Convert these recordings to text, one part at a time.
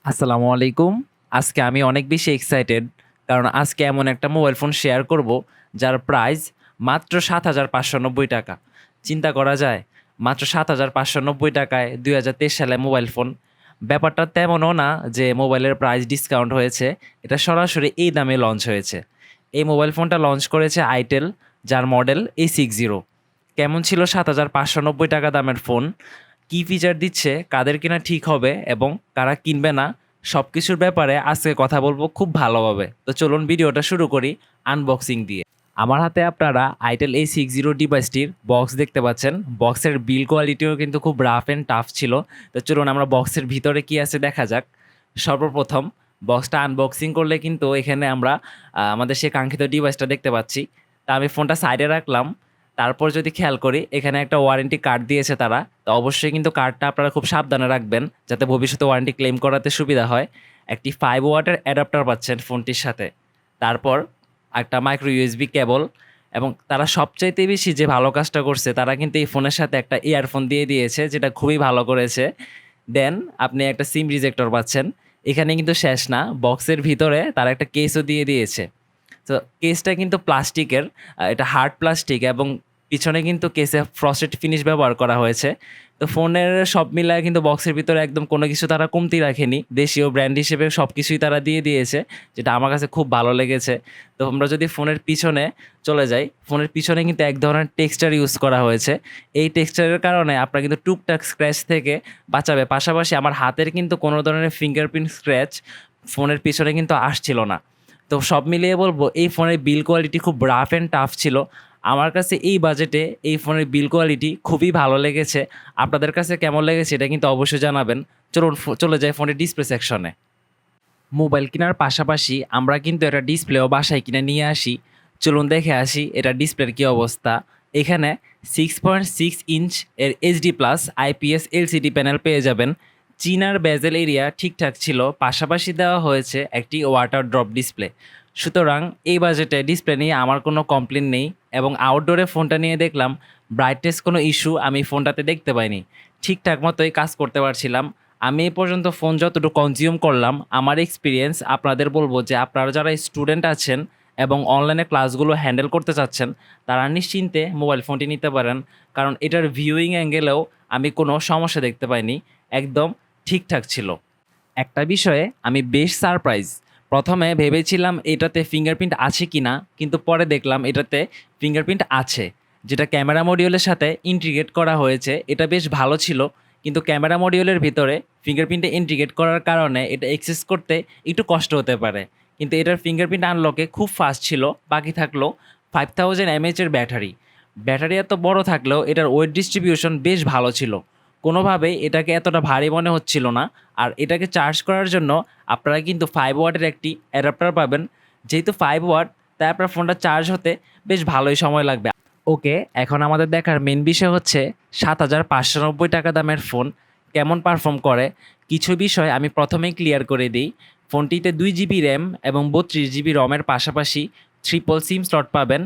আসসালামু আলাইকুম। আজকে আমি অনেক বেশি এক্সাইটেড। কারণ আজকে এমন একটা মোবাইল ফোন শেয়ার করব, যার প্রাইস মাত্র ৳৭,৫৯০। চিন্তা করা যায়? মাত্র ৳৭,৫৯০ য় ২০২৩ সালে মোবাইল ফোন। ব্যাপারটা তেমনও না যে মোবাইলের প্রাইস ডিসকাউন্ট হয়েছে। এটা সরাসরি এই দামে লঞ্চ হয়েছে। এই মোবাইল ফোনটা লঞ্চ করেছে Itel, যার মডেল A60। কেমন ছিল ৳৭,৫৯০ দামের ফোন? কি ফিচার দিচ্ছে, কাদের কিনা ঠিক হবে এবং কারা কিনবে না, সবকিছুর ব্যাপারে আজকে কথা বলবো খুব ভালোভাবে। তো চলুন ভিডিওটা শুরু করি আনবক্সিং দিয়ে। আমার হাতে আপনারা Itel A60 ডিভাইসটির বক্স দেখতে পাচ্ছেন। বক্সের বিল কোয়ালিটিও কিন্তু খুব রাফ অ্যান্ড টাফ ছিল। তো চলুন আমরা বক্সের ভিতরে কি আছে দেখা যাক। সর্বপ্রথম বক্সটা আনবক্সিং করলে কিন্তু এখানে আমরা আমাদের সেই কাঙ্ক্ষিত ডিভাইসটা দেখতে পাচ্ছি। তা আমি ফোনটা সাইডে রাখলাম। তারপর যদি খেয়াল করি এখানে একটা ওয়ারেন্টি কার্ড দিয়েছে তারা। তো অবশ্যই কিন্তু কার্ডটা আপনারা খুব সাবধানে রাখবেন যাতে ভবিষ্যতে ওয়ারেন্টি ক্লেম করাতে সুবিধা হয়। একটি 5 ওয়াটের অ্যাডাপ্টার পাচ্ছেন ফোনটির সাথে। তারপর একটা মাইক্রো ইউএসবি কেবল, এবং তারা সবচাইতে বেশি যে ভালো কাজটা করছে তারা কিন্তু এই ফোনের সাথে একটা ইয়ারফোন দিয়ে দিয়েছে, যেটা খুবই ভালো করেছে। দেন আপনি একটা সিম রিজেক্টর পাচ্ছেন। এখানে কিন্তু শেষ না, বক্সের ভিতরে তারা একটা কেসও দিয়ে দিয়েছে। তো কেসটা কিন্তু প্লাস্টিকের, এটা হার্ড প্লাস্টিক, এবং পিছনে কিন্তু কেসে ফ্রস্টেড ফিনিশ ব্যবহার করা হয়েছে। তো ফোনের সব মিলায় কিন্তু বক্সের ভিতরে একদম কোনো কিছু তারা কমতি রাখেনি। দেশীয় ব্র্যান্ড হিসেবে সব কিছুই তারা দিয়ে দিয়েছে, যেটা আমার কাছে খুব ভালো লেগেছে। তো আমরা যদি ফোনের পিছনে চলে যাই, ফোনের পিছনে কিন্তু এক ধরনের টেক্সচার ইউজ করা হয়েছে। এই টেক্সচারের কারণে আপনার কিন্তু টুকটাক স্ক্র্যাচ থেকে বাঁচাবে। পাশাপাশি আমার হাতের কিন্তু কোনো ধরনের ফিঙ্গারপ্রিন্ট স্ক্র্যাচ ফোনের পিছনে কিন্তু আসছিল না। তো সব মিলিয়ে বলবো এই ফোনের বিল কোয়ালিটি খুব রাফ অ্যান্ড টাফ ছিল। আমার কাছে এই বাজেটে এই ফোনের বিল কোয়ালিটি খুবই ভালো লেগেছে। আপনাদের কাছে কেমন লেগেছে এটা কিন্তু অবশ্যই জানাবেন। চলুন চলে যাই ফোনের ডিসপ্লে সেকশনে। মোবাইল কেনার পাশাপাশি আমরা কিন্তু একটা ডিসপ্লেও বাসায় কিনে নিয়ে আসি। চলুন দেখে আসি এটা ডিসপ্লের কী অবস্থা। এখানে 6.6 ইঞ্চ এর HD plus IPS LCD panel পেয়ে যাবেন। চিনার বেজেল এরিয়া ঠিকঠাক ছিল, পাশাপাশি দেওয়া হয়েছে একটি ওয়াটার ড্রপ ডিসপ্লে। সুতরাং এই বাজেটে ডিসপ্লে নিয়ে আমার কোনো কমপ্লেন নেই, এবং আউটডোরে ফোনটা নিয়ে দেখলাম ব্রাইটনেস কোনো ইস্যু আমি ফোনটাতে দেখতে পাইনি। ঠিকঠাক মতোই কাজ করতে পারছিলাম। আমি এ পর্যন্ত ফোন যতটুকু কনজিউম করলাম, আমার এক্সপিরিয়েন্স আপনাদের বলবো যে আপনারা যারা স্টুডেন্ট আছেন এবং অনলাইনে ক্লাসগুলো হ্যান্ডেল করতে চাচ্ছেন, তারা নিশ্চিন্তে মোবাইল ফোনটি নিতে পারেন। কারণ এটার ভিউইং অ্যাঙ্গেলেও আমি কোনো সমস্যা দেখতে পাইনি, একদম ঠিকঠাক ছিল। একটা বিষয়ে আমি বেশ সারপ্রাইজ। প্রথমে ভেবেছিলাম এটাতে ফিঙ্গারপ্রিন্ট আছে কি না, কিন্তু পরে দেখলাম এটাতে ফিঙ্গারপ্রিন্ট আছে, যেটা ক্যামেরা মডিউলের সাথে ইন্টিগ্রেট করা হয়েছে। এটা বেশ ভালো ছিল, কিন্তু ক্যামেরা মডিউলের ভিতরে ফিঙ্গারপ্রিন্টে ইন্টিগ্রেট করার কারণে এটা অ্যাক্সেস করতে একটু কষ্ট হতে পারে। কিন্তু এটার ফিঙ্গারপ্রিন্ট আনলকে খুব ফাস্ট ছিল। বাকি থাকলো 5000 এমএএচের ব্যাটারি। ব্যাটারি এত বড় থাকলেও এটার ওয়েট ডিস্ট্রিবিউশন বেশ ভালো ছিল। কোনোভাবেই এটাকে এতটা ভারী মনে হচ্ছিল না। আর এটাকে চার্জ করার জন্য আপনারা কিন্তু 5 ওয়াটের একটি অ্যাডাপ্টার পাবেন। যেহেতু 5 ওয়াট, তাই আপনার ফোনটা চার্জ হতে বেশ ভালোই সময় লাগবে। ওকে, এখন আমাদের দেখার মেন বিষয় হচ্ছে ৳৭,৫৯০ দামের ফোন কেমন পারফর্ম করে। কিছু বিষয় আমি প্রথমেই ক্লিয়ার করে দিই। ফোনটিতে 2 জিবি র্যাম এবং 32 জিবি রমের পাশাপাশি ট্রিপল সিম স্লট পাবেন,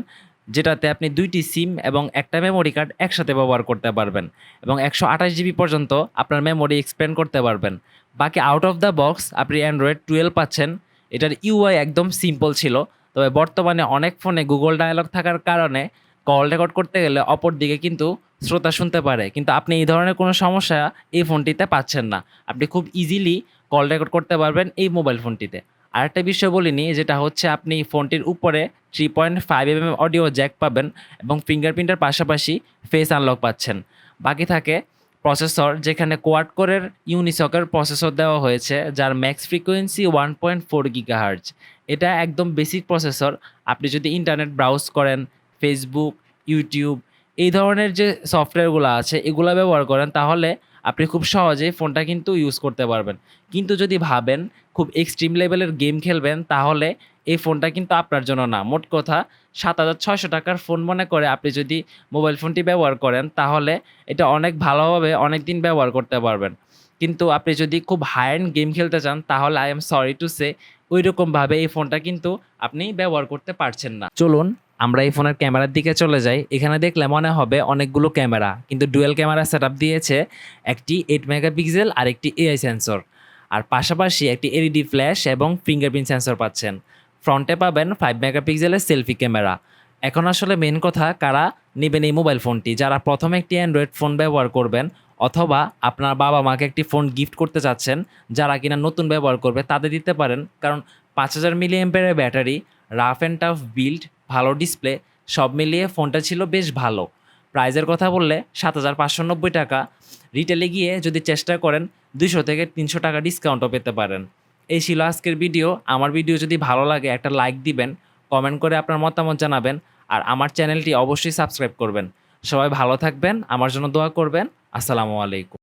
যেটাতে আপনি 2টি সিম এবং একটা মেমোরি কার্ড একসাথে ব্যবহার করতে পারবেন, এবং 128 জিবি পর্যন্ত আপনার মেমোরি এক্সপ্যান্ড করতে পারবেন। বাকি আউট অফ দ্য বক্স আপনি অ্যান্ড্রয়েড 12 পাচ্ছেন। এটার ইউআই একদম সিম্পল ছিল, তবে বর্তমানে অনেক ফোনে গুগল ডায়ালগ থাকার কারণে কল রেকর্ড করতে গেলে অপর দিকে কিন্তু শ্রোতা শুনতে পারে, কিন্তু আপনি এই ধরনের কোনো সমস্যা এই ফোনটিতে পাচ্ছেন না। আপনি খুব ইজিলি কল রেকর্ড করতে পারবেন এই মোবাইল ফোনটিতে। আরেকটা বিষয় বলিনি, যেটা হচ্ছে আপনি ফোনটির উপরে 3.5 mm অডিও জ্যাক পাবেন, এবং ফিঙ্গারপ্রিন্টের পাশাপাশি ফেস আনলক পাচ্ছেন। বাকি থাকে প্রসেসর, যেখানে কোয়াড কোরের ইউনিসকের প্রসেসর দেওয়া হয়েছে, যার ম্যাক্স ফ্রিকোয়েন্সি 1.4 GHz। এটা একদম বেসিক প্রসেসর। আপনি যদি ইন্টারনেট ব্রাউজ করেন, ফেসবুক, ইউটিউব, এই ধরনের যে সফটওয়্যারগুলো আছে এগুলো ব্যবহার করেন, তাহলে আপনি খুব সহজেই ফোনটা কিন্তু ইউজ করতে পারবেন। কিন্তু যদি ভাবেন খুব এক্সট্রিম লেভেলের গেম খেলবেন, তাহলে এই ফোনটা কিন্তু আপনার জন্য না। মোট কথা ৳৭,৬০০ ফোন মনে করে আপনি যদি মোবাইল ফোনটি ব্যবহার করেন, তাহলে এটা অনেক ভালোভাবে অনেক দিন ব্যবহার করতে পারবেন। কিন্তু আপনি যদি খুব হাই এন্ড গেম খেলতে চান, তাহলে I am sorry to say ওইরকমভাবে এই ফোনটা কিন্তু আপনি ব্যবহার করতে পারছেন না। চলুন আমরা এই ফোনের ক্যামেরার দিকে চলে যাই। এখানে দেখলে মনে হবে অনেকগুলো ক্যামেরা, কিন্তু ডুয়েল ক্যামেরা সেটআপ দিয়েছে। একটি 8 মেগাপিক্সেল আর একটি এআই সেন্সর। আর পাশাপাশি একটি এলইডি ফ্ল্যাশ এবং ফিঙ্গারপ্রিন্ট সেন্সর পাচ্ছেন। ফ্রন্টে পাবেন 5 মেগাপিক্সেলের সেলফি ক্যামেরা। এখন আসলে মেন কথা, কারা নেবেন এই মোবাইল ফোনটি? যারা প্রথমে একটি অ্যান্ড্রয়েড ফোন ব্যবহার করবেন, অথবা আপনার বাবা মাকে একটি ফোন গিফট করতে চাচ্ছেন, যারা কিনা নতুন ব্যবহার করবে তাদের দিতে পারেন। কারণ 5000 মিলি অ্যাম্পিয়ারের battery, rough and tough build, ভালো ডিসপ্লে, সব মিলিয়ে ফোনটা ছিল বেশ ভালো। প্রাইজের কথা বললে 7590 টাকা। রিটেলে গিয়ে যদি চেষ্টা করেন 200 থেকে 300 টাকা ডিসকাউন্টও পেতে পারেন। এই ছিল আজকের ভিডিও। আমার ভিডিও যদি ভালো লাগে একটা লাইক দিবেন, কমেন্ট করে আপনার মতামত জানাবেন, আর আমার চ্যানেলটি অবশ্যই সাবস্ক্রাইব করবেন। সবাই ভালো থাকবেন, আমার জন্য দোয়া করবেন। আসসালামু আলাইকুম।